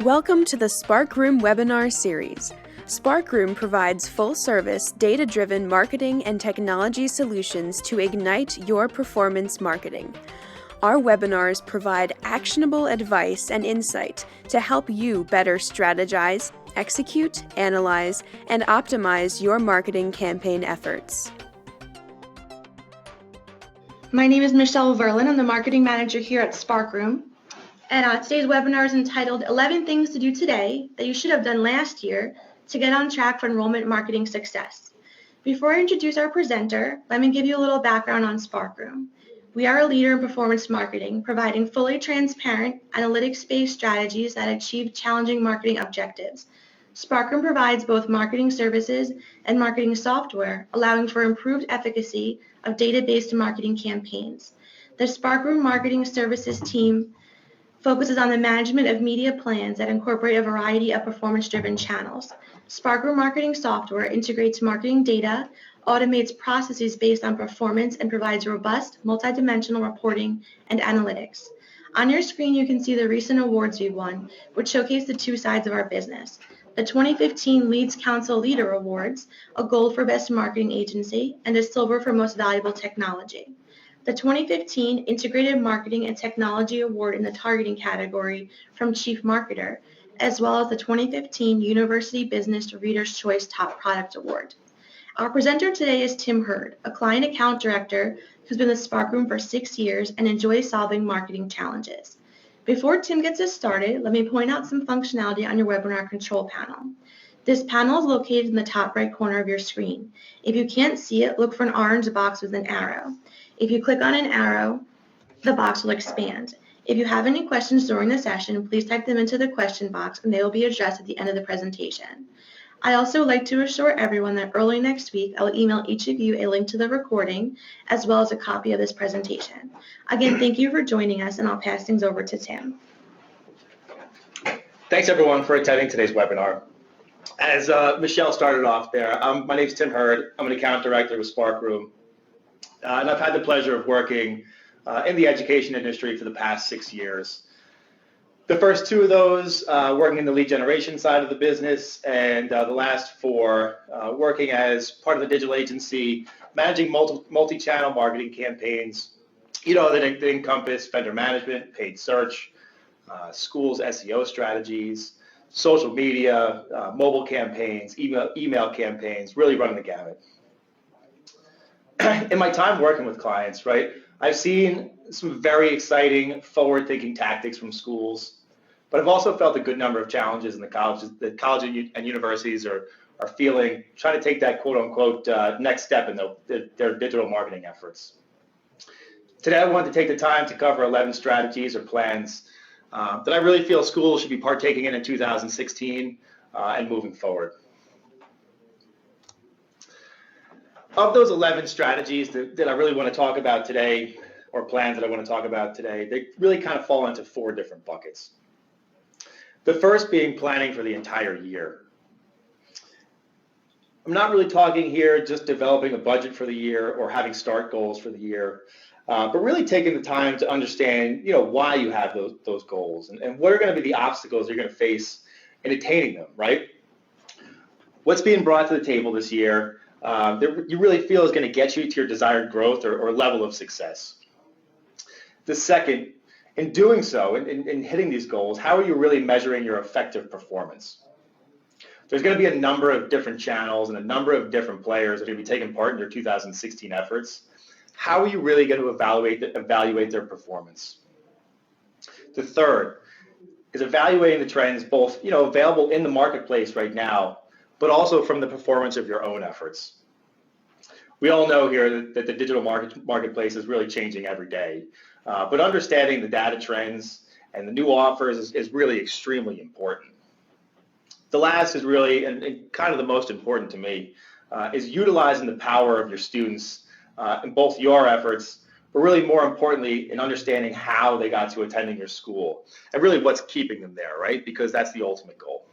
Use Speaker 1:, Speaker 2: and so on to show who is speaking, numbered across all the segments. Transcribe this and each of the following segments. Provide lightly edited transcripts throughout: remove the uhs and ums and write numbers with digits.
Speaker 1: Welcome to the Sparkroom webinar series. Sparkroom provides full-service, data-driven marketing and technology solutions to ignite your performance marketing. Our webinars provide actionable advice and insight to help you better strategize, execute, analyze, and optimize your marketing campaign efforts.
Speaker 2: My name is Michelle Verlin. I'm the marketing manager here at Sparkroom. And today's webinar is entitled 11 Things to Do Today That You Should Have Done Last Year to Get on Track for Enrollment Marketing Success. Before I introduce our presenter, let me give you a little background on Sparkroom. We are a leader in performance marketing, providing fully transparent, analytics-based strategies that achieve challenging marketing objectives. Sparkroom provides both marketing services and marketing software, allowing for improved efficacy of data-based marketing campaigns. The Sparkroom Marketing Services team focuses on the management of media plans that incorporate a variety of performance-driven channels. Sparkroom marketing software integrates marketing data, automates processes based on performance, and provides robust, multidimensional reporting and analytics. On your screen, you can see the recent awards we've won, which showcase the two sides of our business. The 2015 Leads Council Leader Awards, a gold for Best Marketing Agency, and a silver for Most Valuable Technology. The 2015 Integrated Marketing and Technology Award in the Targeting category from Chief Marketer, as well as the 2015 University Business Reader's Choice Top Product Award. Our presenter today is Tim Hurd, a client account director who's been with Sparkroom for 6 years and enjoys solving marketing challenges. Before Tim gets us started, let me point out some functionality on your webinar control panel. This panel is located in the top right corner of your screen. If you can't see it, look for an orange box with an arrow. If you click on an arrow, the box will expand. If you have any questions during the session, please type them into the question box and they will be addressed at the end of the presentation. I also like to assure everyone that early next week, I'll email each of you a link to the recording as well as a copy of this presentation. Again, thank you for joining us, and I'll pass things over to Tim.
Speaker 3: Thanks everyone for attending today's webinar. As Michelle started off there, my name is Tim Hurd. I'm an account director with Sparkroom. And I've had the pleasure of working in the education industry for the past 6 years. The first 2 of those working in the lead generation side of the business, and the last 4 working as part of the digital agency, managing multi-channel marketing campaigns, that encompass vendor management, paid search, schools SEO strategies, social media, mobile campaigns, email campaigns, really running the gamut. In my time working with clients, I've seen some very exciting forward-thinking tactics from schools, but I've also felt a good number of challenges in the colleges and universities are feeling, trying to take that quote-unquote next step in their digital marketing efforts. Today, I wanted to take the time to cover 11 strategies or plans that I really feel schools should be partaking in 2016 and moving forward. Of those 11 strategies that I really want to talk about today, or plans that I want to talk about today, they really kind of fall into 4 different buckets. The first being planning for the entire year. I'm not really talking here just developing a budget for the year or having START goals for the year, but really taking the time to understand, why you have those goals and what are going to be the obstacles you're going to face in attaining them, right? What's being brought to the table this year that you really feel is going to get you to your desired growth or level of success. The second, in doing so, in hitting these goals, how are you really measuring your effective performance? There's going to be a number of different channels and a number of different players that are going to be taking part in your 2016 efforts. How are you really going to evaluate their performance? The third is evaluating the trends both available in the marketplace right now, but also from the performance of your own efforts. We all know here that the digital marketplace is really changing every day, but understanding the data trends and the new offers is really extremely important. The last is really, and kind of the most important to me, is utilizing the power of your students in both your efforts, but really more importantly, in understanding how they got to attending your school and really what's keeping them there, right? Because that's the ultimate goal.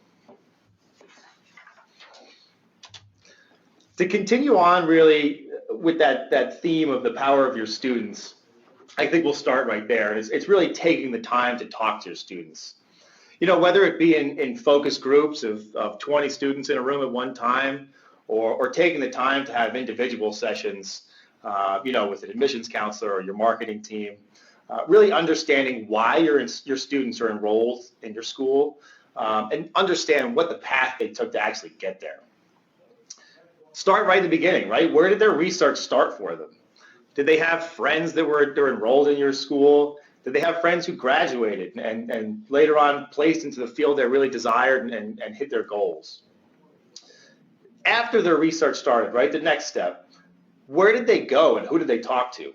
Speaker 3: To continue on really with that theme of the power of your students, I think we'll start right there. It's really taking the time to talk to your students. Whether it be in focus groups of 20 students in a room at one time, or taking the time to have individual sessions, with an admissions counselor or your marketing team, really understanding why your students are enrolled in your school, and understand what the path they took to actually get there. Start right at the beginning, right? Where did their research start for them? Did they have friends that were enrolled in your school? Did they have friends who graduated and later on placed into the field they really desired and hit their goals? After their research started, right, the next step, where did they go and who did they talk to?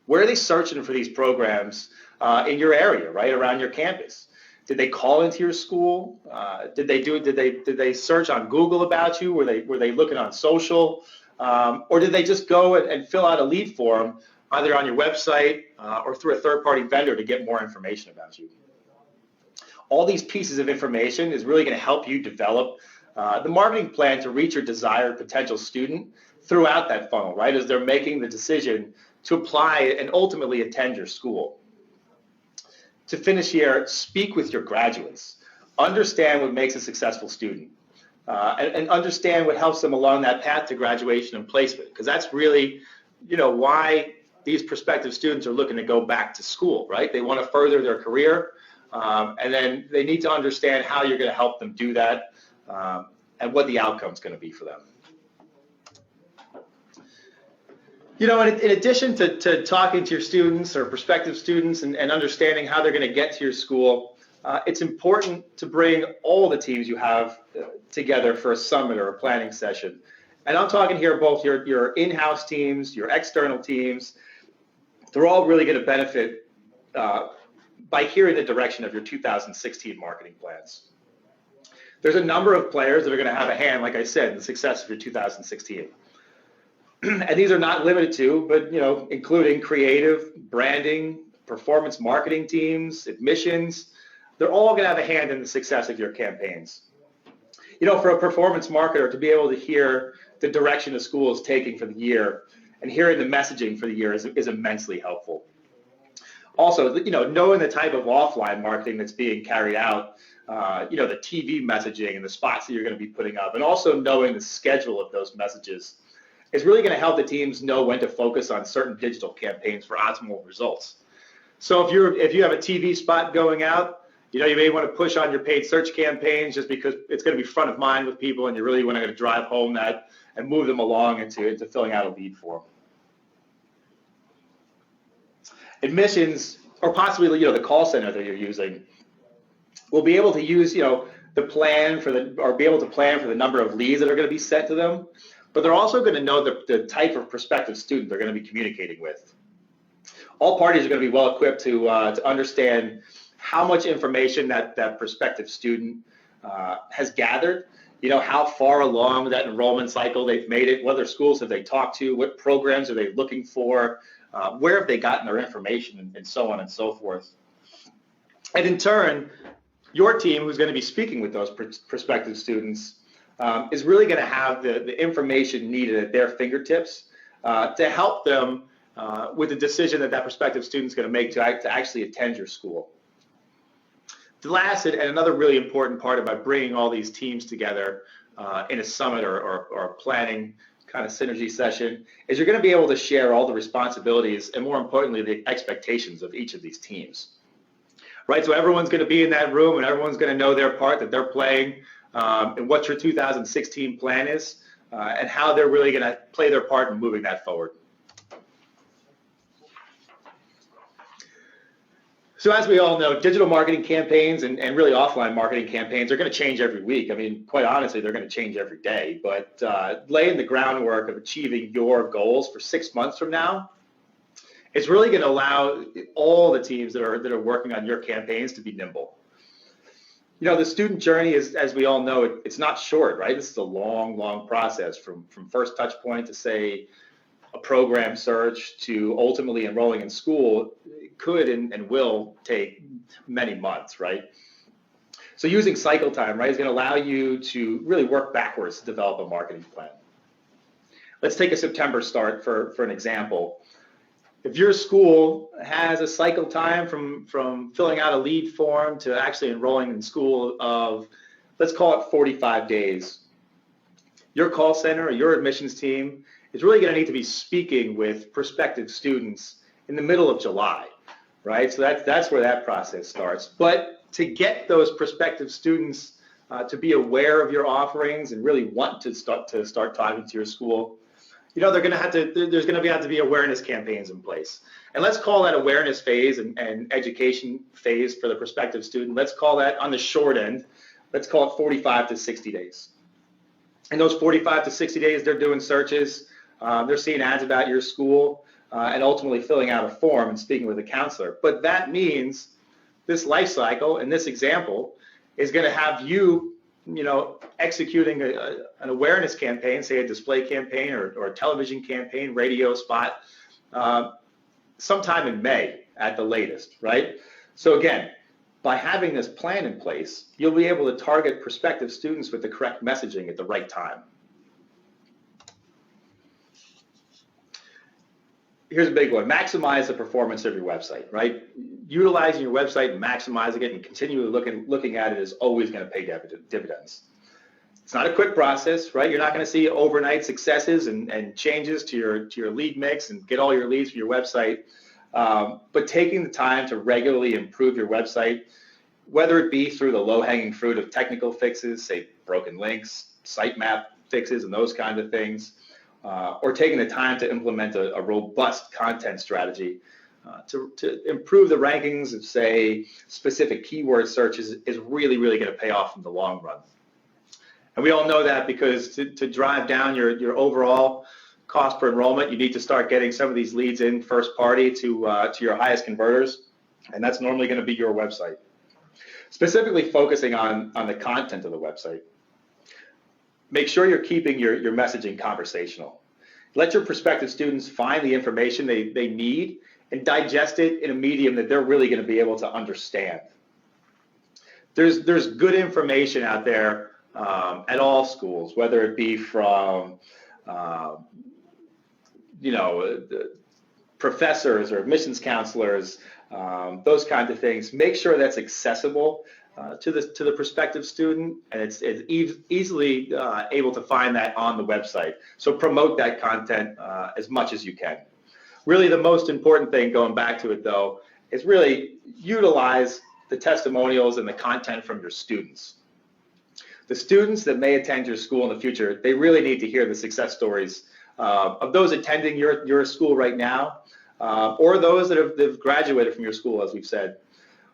Speaker 3: Where are they searching for these programs in your area, right, around your campus? Did they call into your school? Did they search on Google about you? Were they looking on social? Or did they just go and fill out a lead form either on your website or through a third-party vendor to get more information about you? All these pieces of information is really going to help you develop the marketing plan to reach your desired potential student throughout that funnel, right, as they're making the decision to apply and ultimately attend your school. To finish here, speak with your graduates. Understand what makes a successful student, and understand what helps them along that path to graduation and placement, because that's really, why these prospective students are looking to go back to school, right? They want to further their career, and then they need to understand how you're going to help them do that, and what the outcome is going to be for them. In addition to talking to your students or prospective students and understanding how they're going to get to your school, it's important to bring all the teams you have together for a summit or a planning session. And I'm talking here both your in-house teams, your external teams. They're all really going to benefit by hearing the direction of your 2016 marketing plans. There's a number of players that are going to have a hand, like I said, in the success of your 2016. And these are not limited to, but including creative, branding, performance marketing teams, admissions. They're all going to have a hand in the success of your campaigns. For a performance marketer to be able to hear the direction the school is taking for the year and hearing the messaging for the year is immensely helpful. Also, knowing the type of offline marketing that's being carried out, the TV messaging and the spots that you're going to be putting up, and also knowing the schedule of those messages is really going to help the teams know when to focus on certain digital campaigns for optimal results. So if you have a TV spot going out, you may want to push on your paid search campaigns just because it's going to be front of mind with people, and you really want to drive home that and move them along into filling out a lead form. Admissions, or possibly the call center that you're using, will be able to use be able to plan for the number of leads that are going to be sent to them. But they're also going to know the type of prospective student they're going to be communicating with. All parties are going to be well equipped to understand how much information that prospective student has gathered, how far along that enrollment cycle they've made it, what other schools have they talked to, what programs are they looking for, where have they gotten their information, and so on and so forth. And in turn, your team, who's going to be speaking with those prospective students, is really going to have the information needed at their fingertips to help them with the decision that prospective student is going to make to actually attend your school. The last and another really important part about bringing all these teams together in a summit or a planning kind of synergy session is you're going to be able to share all the responsibilities and, more importantly, the expectations of each of these teams. Right, so everyone's going to be in that room and everyone's going to know their part that they're playing, and what your 2016 plan is, and how they're really going to play their part in moving that forward. So as we all know, digital marketing campaigns and really offline marketing campaigns are going to change every week. I mean, quite honestly, they're going to change every day. But laying the groundwork of achieving your goals for 6 months from now is really going to allow all the teams that are working on your campaigns to be nimble. The student journey is, as we all know, it's not short, right? This is a long, long process from first touch point to, say, a program search to ultimately enrolling in school. It could and will take many months, right? So using cycle time, right, is going to allow you to really work backwards to develop a marketing plan. Let's take a September start for an example. If your school has a cycle time from filling out a lead form to actually enrolling in school of, let's call it 45 days, your call center or your admissions team is really going to need to be speaking with prospective students in the middle of July, right? So that's where that process starts. But to get those prospective students to be aware of your offerings and really want to start talking to your school, there's going to have to be awareness campaigns in place. And let's call that awareness phase and education phase for the prospective student. Let's call that, on the short end, let's call it 45 to 60 days. In those 45 to 60 days, they're doing searches, they're seeing ads about your school, and ultimately filling out a form and speaking with a counselor. But that means this life cycle, in this example, is going to have you, executing an awareness campaign, say a display campaign or a television campaign, radio spot, sometime in May at the latest, right? So again, by having this plan in place, you'll be able to target prospective students with the correct messaging at the right time. Here's a big one: maximize the performance of your website, right? Utilizing your website and maximizing it and continually looking at it is always going to pay dividends. It's not a quick process, right? You're not going to see overnight successes and changes to your lead mix and get all your leads from your website. But taking the time to regularly improve your website, whether it be through the low-hanging fruit of technical fixes, say broken links, sitemap fixes, and those kind of things, or taking the time to implement a robust content strategy to improve the rankings of, say, specific keyword searches is really, really going to pay off in the long run. And we all know that because to drive down your overall cost per enrollment, you need to start getting some of these leads in first party to your highest converters, and that's normally going to be your website. Specifically focusing on the content of the website. Make sure you're keeping your messaging conversational. Let your prospective students find the information they need and digest it in a medium that they're really going to be able to understand. There's good information out there at all schools, whether it be from professors or admissions counselors, those kinds of things. Make sure that's accessible to the prospective student, and it's easily able to find that on the website. So promote that content as much as you can. Really, the most important thing, going back to it though, is really utilize the testimonials and the content from your students. The students that may attend your school in the future, they really need to hear the success stories of those attending your school right now, or those that have graduated from your school, as we've said.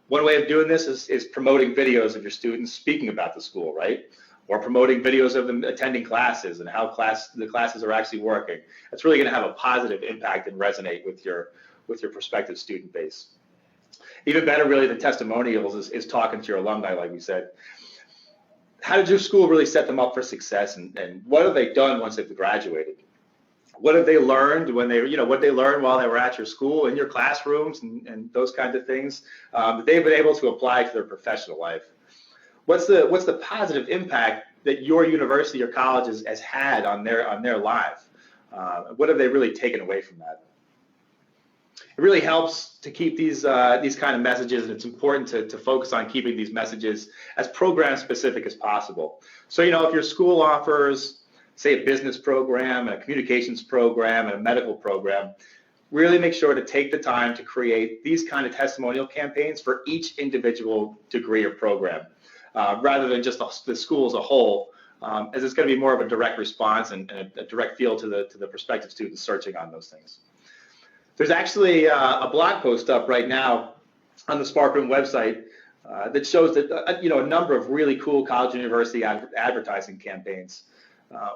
Speaker 3: One way of doing this is promoting videos of your students speaking about the school, right? Or promoting videos of them attending classes and how the classes are actually working. That's really going to have a positive impact and resonate with your prospective student base. Even better, really, the testimonials is talking to your alumni, like we said. How did your school really set them up for success, and what have they done once they've graduated? What have they learned what they learned while they were at your school, in your classrooms, and those kinds of things that they've been able to apply to their professional life? What's the positive impact that your university or college has had on their life? What have they really taken away from that? It really helps to keep these kind of messages, and it's important to focus on keeping these messages as program specific as possible. So, if your school offers, say, a business program, a communications program, and a medical program, really make sure to take the time to create these kind of testimonial campaigns for each individual degree or program, rather than just the school as a whole, as it's going to be more of a direct response and a direct feel to the prospective students searching on those things. There's actually a blog post up right now on the Sparkroom website that shows that a number of really cool college and university advertising campaigns.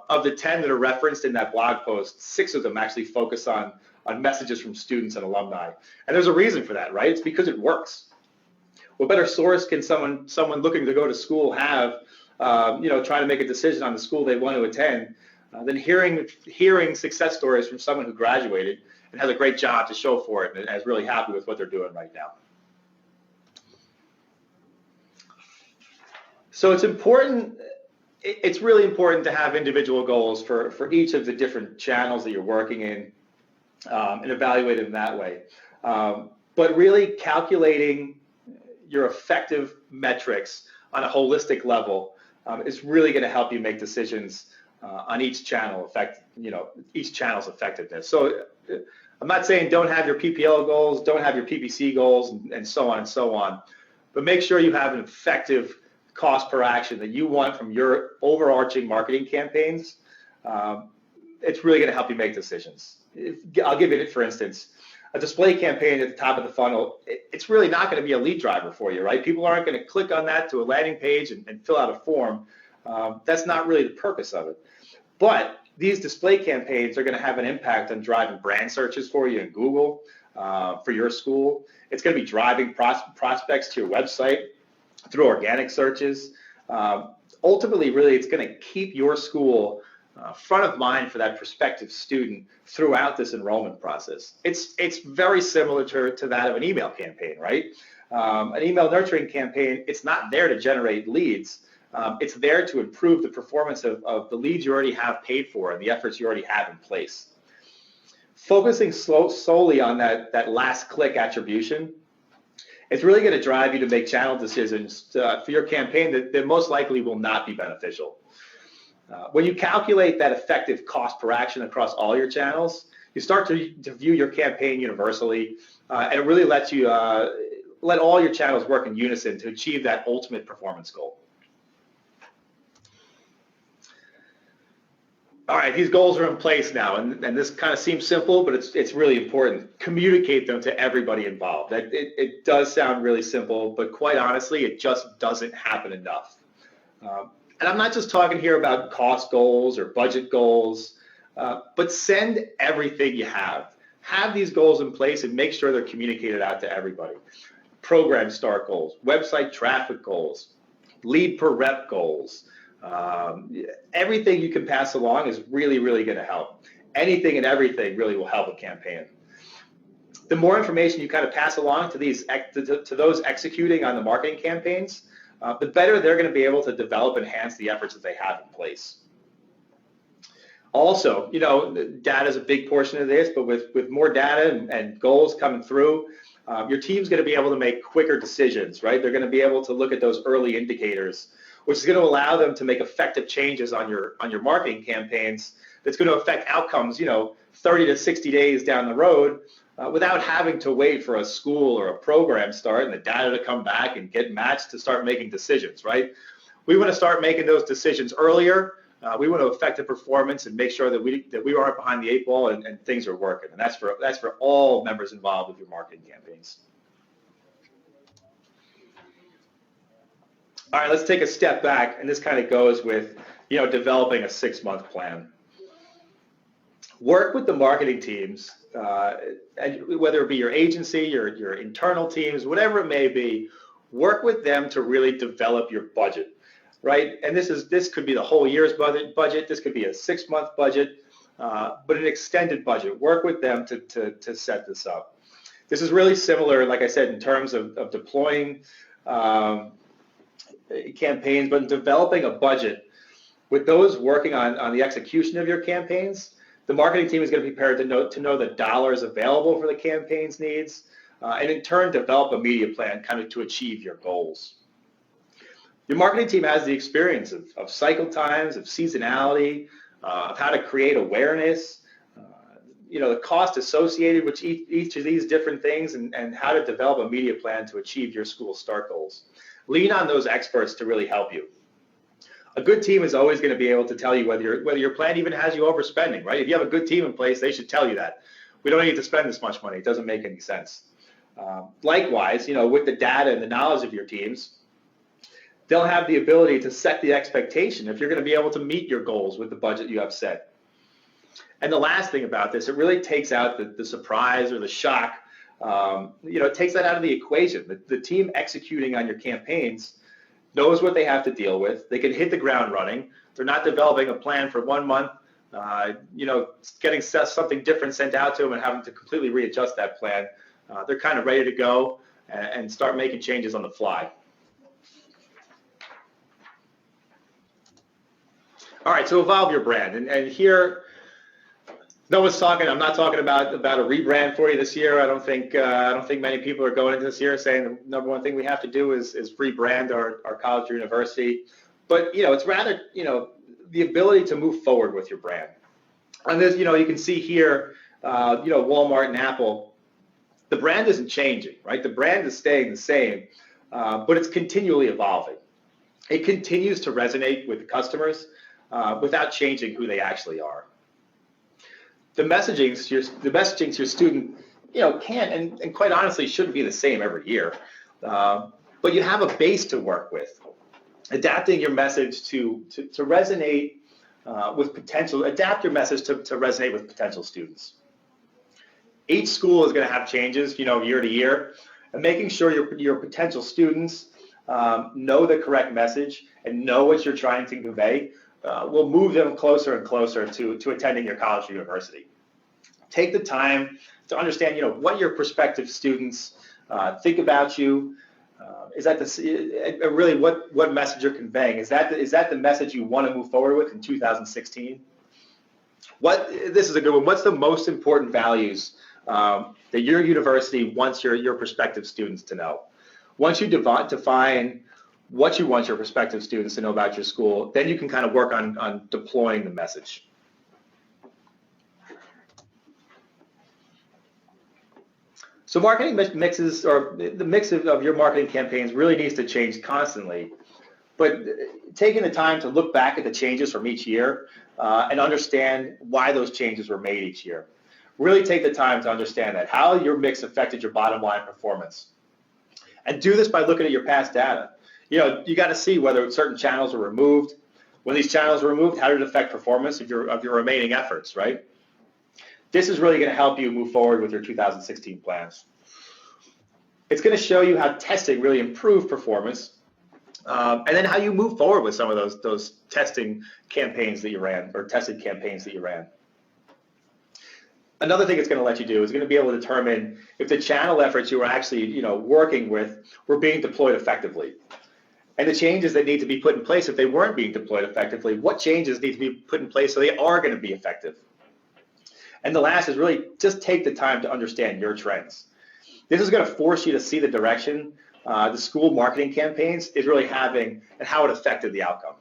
Speaker 3: Of the 10 that are referenced in that blog post, 6 of them actually focus on messages from students and alumni. And there's a reason for that, right? It's because it works. What better source can someone looking to go to school have, trying to make a decision on the school they want to attend, than hearing success stories from someone who graduated and has a great job to show for it and is really happy with what they're doing right now. So it's really important to have individual goals for each of the different channels that you're working in. and evaluate them that way. But really calculating your effective metrics on a holistic level is really going to help you make decisions on each channel, each channel's effectiveness. So I'm not saying don't have your PPL goals, don't have your PPC goals, and so on and so on, but make sure you have an effective cost per action that you want from your overarching marketing campaigns. It's really going to help you make decisions. I'll give you, for instance, a display campaign at the top of the funnel. It's really not going to be a lead driver for you, right? People aren't going to click on that to a landing page and fill out a form. That's not really the purpose of it. But these display campaigns are going to have an impact on driving brand searches for you in Google, for your school. It's going to be driving prospects to your website through organic searches. Ultimately, really, it's going to keep your school front of mind for that prospective student throughout this enrollment process. It's very similar to that of an email campaign, right? An email nurturing campaign, it's not there to generate leads. It's there to improve the performance of the leads you already have paid for and the efforts you already have in place. Focusing solely on that last click attribution, it's really going to drive you to make channel decisions for your campaign that most likely will not be beneficial. When you calculate that effective cost per action across all your channels, you start to view your campaign universally, and it really lets you let all your channels work in unison to achieve that ultimate performance goal. All right, these goals are in place now, and this kind of seems simple, but it's really important. Communicate them to everybody involved. It does sound really simple, but quite honestly, it just doesn't happen enough. And I'm not just talking here about cost goals or budget goals, but send everything you have. Have these goals in place and make sure they're communicated out to everybody. Program start goals, website traffic goals, lead per rep goals. Everything you can pass along is really, really going to help. Anything and everything really will help a campaign. The more information you kind of pass along to those executing on the marketing campaigns, the better they're going to be able to develop and enhance the efforts that they have in place. Also, data is a big portion of this, but with more data and goals coming through, your team's going to be able to make quicker decisions, right? They're going to be able to look at those early indicators, which is going to allow them to make effective changes on your marketing campaigns that's going to affect outcomes, 30 to 60 days down the road, without having to wait for a school or a program start and the data to come back and get matched to start making decisions, right? We want to start making those decisions earlier. We want to affect the performance and make sure that we aren't behind the eight ball and things are working. And that's for all members involved with your marketing campaigns. All right, let's take a step back, and this kind of goes with, developing a 6-month plan. Work with the marketing teams, and whether it be your agency, your internal teams, whatever it may be, work with them to really develop your budget, right? And this could be the whole year's budget. This could be a 6-month budget, but an extended budget. Work with them to set this up. This is really similar, like I said, in terms of deploying campaigns, but in developing a budget. With those working on the execution of your campaigns, the marketing team is going to be prepared to know the dollars available for the campaign's needs, and in turn develop a media plan kind of to achieve your goals. Your marketing team has the experience of cycle times, of seasonality, of how to create awareness, the cost associated with each of these different things, and how to develop a media plan to achieve your school start goals. Lean on those experts to really help you. A good team is always going to be able to tell you whether your plan even has you overspending, right? If you have a good team in place, they should tell you that. We don't need to spend this much money. It doesn't make any sense. Likewise, with the data and the knowledge of your teams, they'll have the ability to set the expectation if you're going to be able to meet your goals with the budget you have set. And the last thing about this, it really takes out the surprise or the shock. It takes that out of the equation. The team executing on your campaigns knows what they have to deal with. They can hit the ground running. They're not developing a plan for 1 month, getting something different sent out to them and having to completely readjust that plan. They're kind of ready to go and start making changes on the fly. All right, so evolve your brand. And here, No one's talking. I'm not talking about a rebrand for you this year. I don't think many people are going into this year saying the number one thing we have to do is rebrand our college or university. But it's rather the ability to move forward with your brand. And there's you can see here Walmart and Apple. The brand isn't changing, right? The brand is staying the same, but it's continually evolving. It continues to resonate with the customers without changing who they actually are. The messaging to your student, can and quite honestly shouldn't be the same every year, but you have a base to work with. Adapting your message to resonate with potential. Adapt your message to resonate with potential students. Each school is going to have changes, year to year, and making sure your potential students know the correct message and know what you're trying to convey will move them closer and closer to attending your college or university. Take the time to understand, what your prospective students think about you. Is that really what message you're conveying? Is that the message you want to move forward with in 2016? This is a good one. What's the most important values that your university wants your prospective students to know? Once you define what you want your prospective students to know about your school, then you can kind of work on deploying the message. So marketing mixes, or the mix of your marketing campaigns really needs to change constantly. But taking the time to look back at the changes from each year and understand why those changes were made each year. Really take the time to understand that, how your mix affected your bottom line performance. And do this by looking at your past data. You got to see whether certain channels were removed. When these channels were removed, how did it affect performance of your remaining efforts, right? This is really going to help you move forward with your 2016 plans. It's going to show you how testing really improved performance, and then how you move forward with some of those testing campaigns that you ran, or tested campaigns that you ran. Another thing it's going to let you do is going to be able to determine if the channel efforts you were actually working with were being deployed effectively. And the changes that need to be put in place if they weren't being deployed effectively, what changes need to be put in place so they are going to be effective? And the last is really just take the time to understand your trends. This is going to force you to see the direction the school marketing campaigns is really having and how it affected the outcome.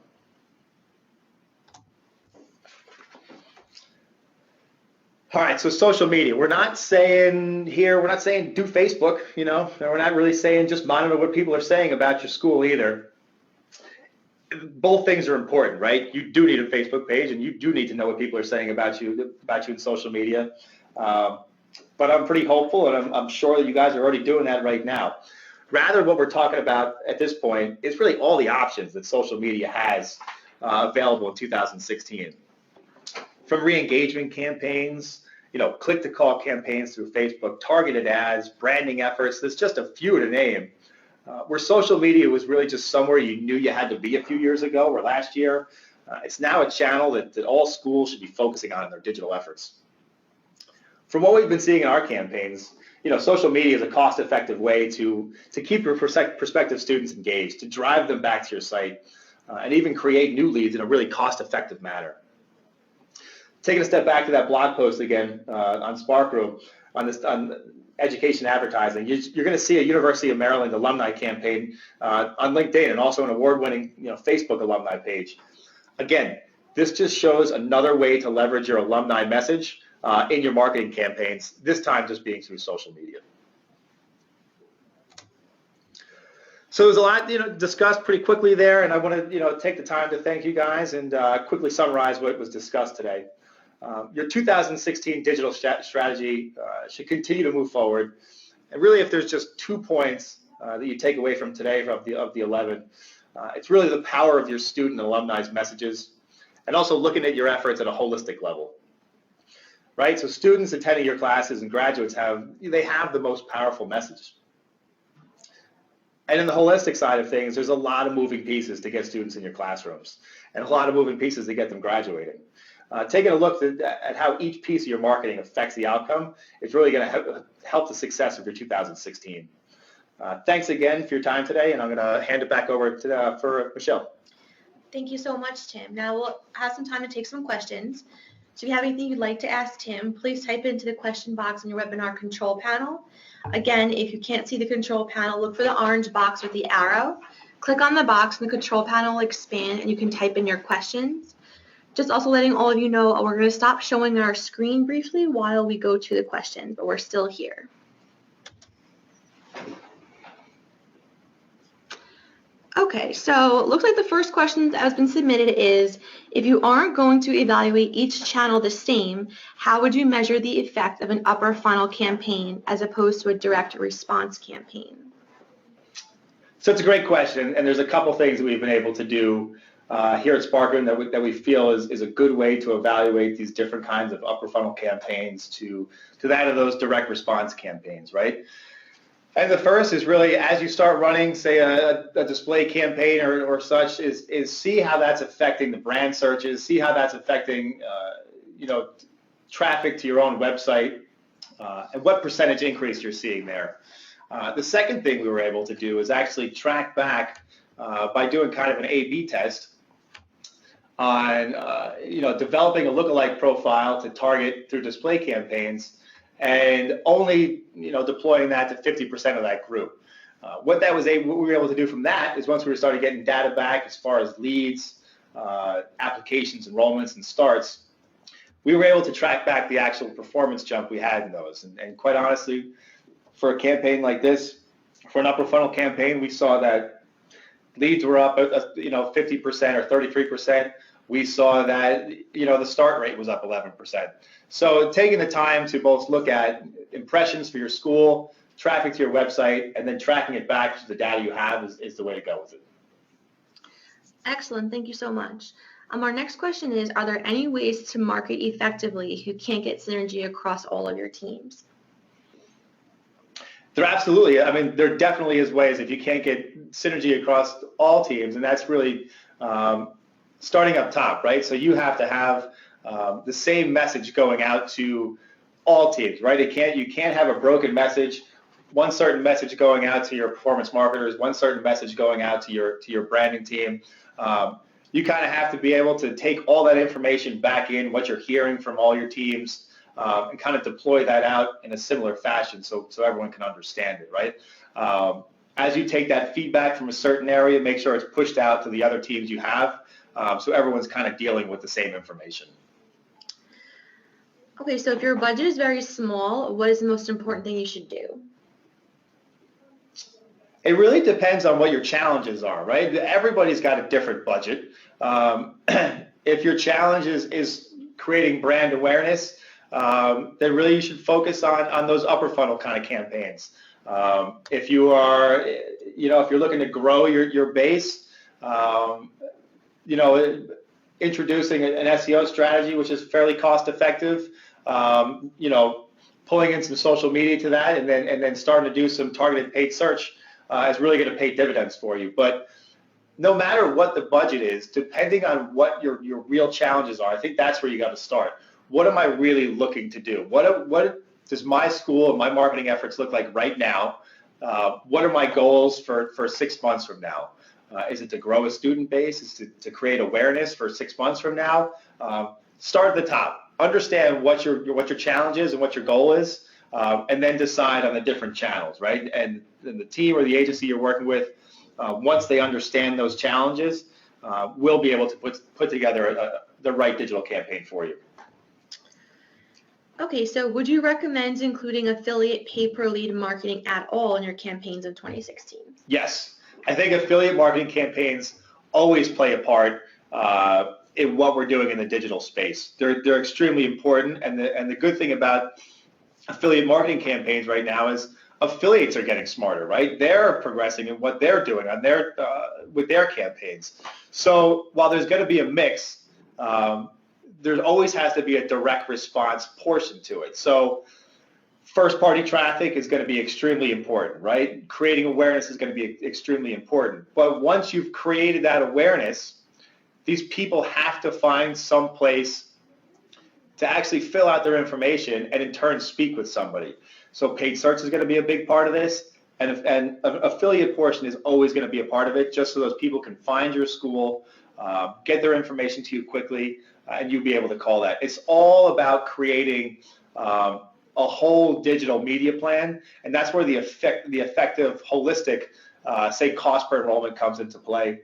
Speaker 3: All right, so social media. We're not saying do Facebook, and we're not really saying just monitor what people are saying about your school either. Both things are important, right? You do need a Facebook page, and you do need to know what people are saying about you in social media. But I'm pretty hopeful, and I'm sure that you guys are already doing that right now. Rather, what we're talking about at this point is really all the options that social media has available in 2016. From re-engagement campaigns, click-to-call campaigns through Facebook, targeted ads, branding efforts. There's just a few to name. Where social media was really just somewhere you knew you had to be a few years ago or last year, it's now a channel that all schools should be focusing on in their digital efforts. From what we've been seeing in our campaigns, social media is a cost-effective way to keep your prospective students engaged, to drive them back to your site, and even create new leads in a really cost-effective manner. Taking a step back to that blog post again on Sparkroom, on education advertising, you're going to see a University of Maryland alumni campaign on LinkedIn, and also an award-winning Facebook alumni page. Again, this just shows another way to leverage your alumni message in your marketing campaigns, this time just being through social media. So there's a lot discussed pretty quickly there, and I want to take the time to thank you guys and quickly summarize what was discussed today. Your 2016 digital strategy should continue to move forward. And really, if there's just 2 points that you take away from today of the 11, it's really the power of your student and alumni's messages, and also looking at your efforts at a holistic level. Right? So students attending your classes and graduates have the most powerful message. And in the holistic side of things, there's a lot of moving pieces to get students in your classrooms, and a lot of moving pieces to get them graduating. Taking a look at how each piece of your marketing affects the outcome is really going to help the success of your 2016. Thanks again for your time today, and I'm going to hand it back over for Michelle.
Speaker 2: Thank you so much, Tim. Now we'll have some time to take some questions. So if you have anything you'd like to ask Tim, please type it into the question box in your webinar control panel. Again, if you can't see the control panel, look for the orange box with the arrow. Click on the box and the control panel will expand and you can type in your questions. Just also letting all of you know, we're going to stop showing our screen briefly while we go to the questions, but we're still here. Okay, so it looks like the first question that has been submitted is, if you aren't going to evaluate each channel the same, how would you measure the effect of an upper funnel campaign as opposed to a direct response campaign?
Speaker 3: So it's a great question, and there's a couple things that we've been able to do here at Sparkroom that we feel is a good way to evaluate these different kinds of upper funnel campaigns to that of those direct response campaigns, right? And the first is really, as you start running, say, a display campaign or such, is see how that's affecting the brand searches, see how that's affecting, traffic to your own website, and what percentage increase you're seeing there. The second thing we were able to do is actually track back by doing kind of an A/B test on, developing a lookalike profile to target through display campaigns, and only deploying that to 50% of that group. What we were able to do from that is once we started getting data back as far as leads, applications, enrollments, and starts, we were able to track back the actual performance jump we had in those. And quite honestly, for a campaign like this, for an upper funnel campaign, we saw that leads were up 50% or 33%. We saw that the start rate was up 11%. So taking the time to both look at impressions for your school, traffic to your website, and then tracking it back to the data you have is the way to go with it.
Speaker 2: Excellent, thank you so much. Our next question is, are there any ways to market effectively if you can't get synergy across all of your teams?
Speaker 3: There absolutely. I mean, there definitely is ways if you can't get synergy across all teams, and that's really starting up top, right? So you have to have the same message going out to all teams, right? You can't have a broken message. One certain message going out to your performance marketers, one certain message going out to your branding team. You kind of have to be able to take all that information back in, what you're hearing from all your teams, and kind of deploy that out in a similar fashion so everyone can understand it, right? As you take that feedback from a certain area, make sure it's pushed out to the other teams you have, so everyone's kind of dealing with the same information.
Speaker 2: Okay, so if your budget is very small, what is the most important thing you should do?
Speaker 3: It really depends on what your challenges are, right? Everybody's got a different budget. If your challenge is creating brand awareness, then really you should focus on those upper funnel kind of campaigns. If you are, if you're looking to grow your base, introducing an SEO strategy, which is fairly cost effective, pulling in some social media to that, and then starting to do some targeted paid search is really going to pay dividends for you. But no matter what the budget is, depending on what your real challenges are, I think that's where you got to start. What am I really looking to do? What does my school and my marketing efforts look like right now? What are my goals for 6 months from now? Is it to grow a student base? Is it to create awareness for 6 months from now? Start at the top. Understand what your challenge is and what your goal is, and then decide on the different channels, right? And then the team or the agency you're working with, once they understand those challenges, will be able to put together the right digital campaign for you.
Speaker 2: Okay, so would you recommend including affiliate pay-per-lead marketing at all in your campaigns in 2016?
Speaker 3: Yes, I think affiliate marketing campaigns always play a part in what we're doing in the digital space. They're extremely important, and the good thing about affiliate marketing campaigns right now is affiliates are getting smarter, right? They're progressing in what they're doing on with their campaigns. So while there's going to be a mix, there always has to be a direct response portion to it. So first-party traffic is going to be extremely important, right? Creating awareness is going to be extremely important. But once you've created that awareness, these people have to find some place to actually fill out their information and in turn speak with somebody. So paid search is going to be a big part of this, and an affiliate portion is always going to be a part of it, just so those people can find your school, get their information to you quickly, and you'd be able to call that. It's all about creating a whole digital media plan, and that's where the effective, holistic, say, cost per enrollment comes into play.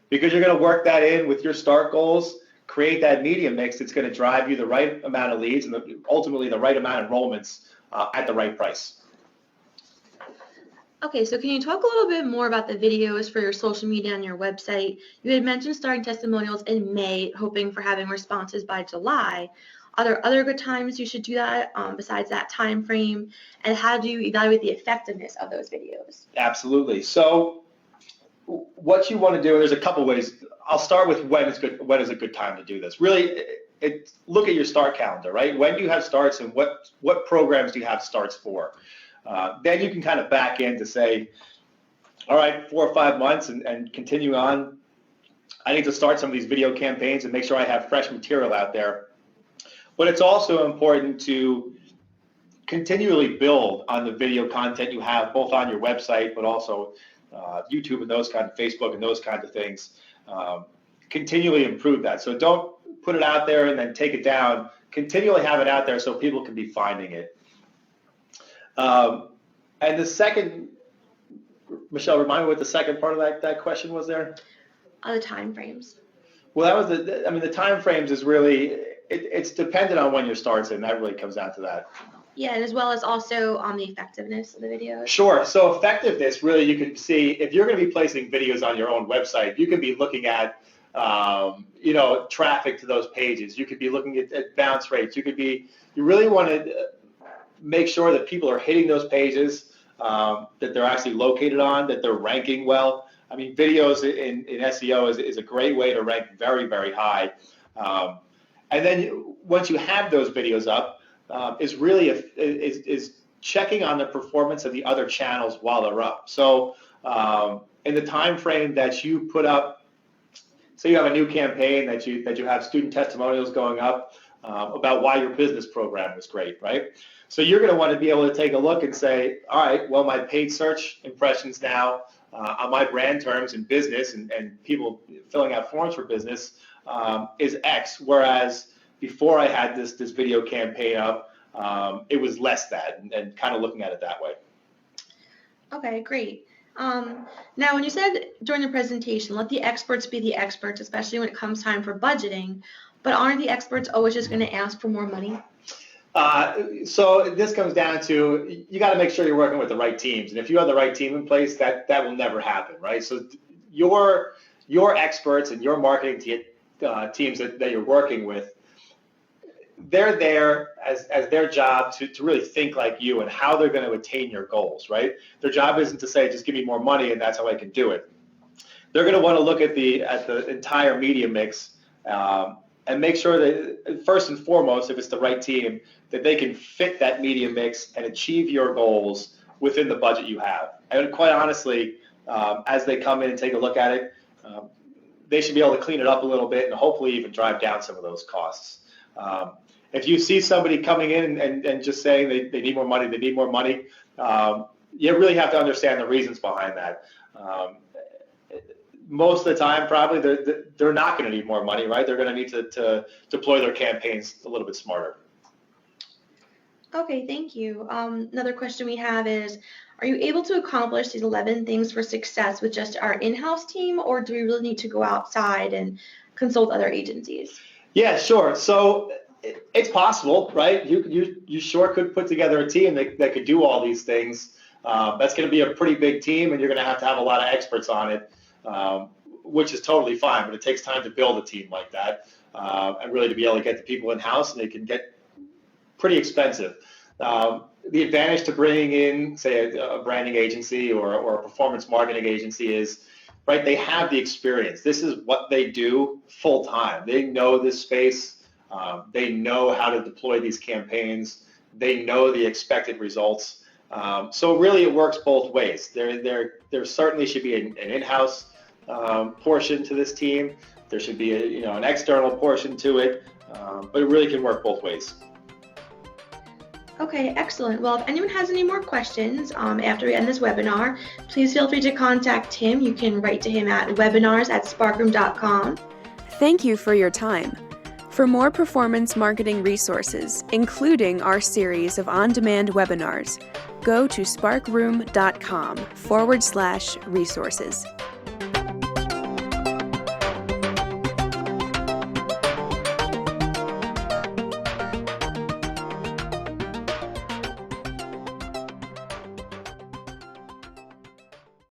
Speaker 3: Because you're going to work that in with your start goals, create that media mix that's going to drive you the right amount of leads and ultimately the right amount of enrollments at the right price.
Speaker 2: Okay, so can you talk a little bit more about the videos for your social media on your website? You had mentioned starting testimonials in May, hoping for having responses by July. Are there other good times you should do that besides that time frame? And how do you evaluate the effectiveness of those videos?
Speaker 3: Absolutely. So what you want to do, and there's a couple ways. I'll start with when is a good time to do this. Really, look at your start calendar, right? When do you have starts and what programs do you have starts for? Then you can kind of back in to say, all right, 4 or 5 months and continue on. I need to start some of these video campaigns and make sure I have fresh material out there. But it's also important to continually build on the video content you have, both on your website, but also YouTube and those kind of Facebook and those kinds of things. Continually improve that. So don't put it out there and then take it down. Continually have it out there so people can be finding it. And the second, Michelle, remind me what the second part of that question was there?
Speaker 2: The time frames.
Speaker 3: Well, that was the time frames is really, it's dependent on when your starts in. That really comes down to that.
Speaker 2: Yeah, and as well as also on the effectiveness of the videos.
Speaker 3: Sure. So effectiveness, really, you can see if you're going to be placing videos on your own website, you can be looking at, traffic to those pages. You could be looking at bounce rates. You really want to make sure that people are hitting those pages, that they're actually located on, that they're ranking well. I mean, videos in SEO is a great way to rank very, very high. And then once you have those videos up, is really is checking on the performance of the other channels while they're up. So in the time frame that you put up, say you have a new campaign that you have student testimonials going up about why your business program was great, right? So you're going to want to be able to take a look and say, all right, well, my paid search impressions now on my brand terms in business and people filling out forms for business is X, whereas before I had this video campaign up, it was less that, and kind of looking at it that way.
Speaker 2: Okay, great. Now, when you said during the presentation, let the experts be the experts, especially when it comes time for budgeting, but aren't the experts always just going to ask for more money?
Speaker 3: So this comes down to, you got to make sure you're working with the right teams. And if you have the right team in place, that will never happen, right? So your experts and your marketing teams that you're working with, they're there as their job to really think like you and how they're going to attain your goals, right? Their job isn't to say, just give me more money and that's how I can do it. They're going to want to look at the entire media mix and make sure that, first and foremost, if it's the right team, that they can fit that media mix and achieve your goals within the budget you have. And quite honestly, as they come in and take a look at it, they should be able to clean it up a little bit and hopefully even drive down some of those costs. If you see somebody coming in and just saying they need more money, you really have to understand the reasons behind that. Most of the time, probably, they're not going to need more money, right? They're going to need to deploy their campaigns a little bit smarter.
Speaker 2: Okay, thank you. Another question we have is, are you able to accomplish these 11 things for success with just our in-house team, or do we really need to go outside and consult other agencies?
Speaker 3: Yeah, sure. So it's possible, right? You sure could put together a team that could do all these things. That's going to be a pretty big team, and you're going to have a lot of experts on it, which is totally fine. But it takes time to build a team like that, and really to be able to get the people in-house, and they can get pretty expensive. The advantage to bringing in, say, a branding agency or a performance marketing agency is, right, they have the experience. This is what they do full time. They know this space. They know how to deploy these campaigns. They know the expected results. So really it works both ways. There certainly should be an in-house portion to this team. There should be an external portion to it, but it really can work both ways.
Speaker 2: Okay, excellent. Well, if anyone has any more questions after we end this webinar, please feel free to contact Tim. You can write to him at webinars@sparkroom.com.
Speaker 1: Thank you for your time. For more performance marketing resources, including our series of on-demand webinars, go to sparkroom.com/resources.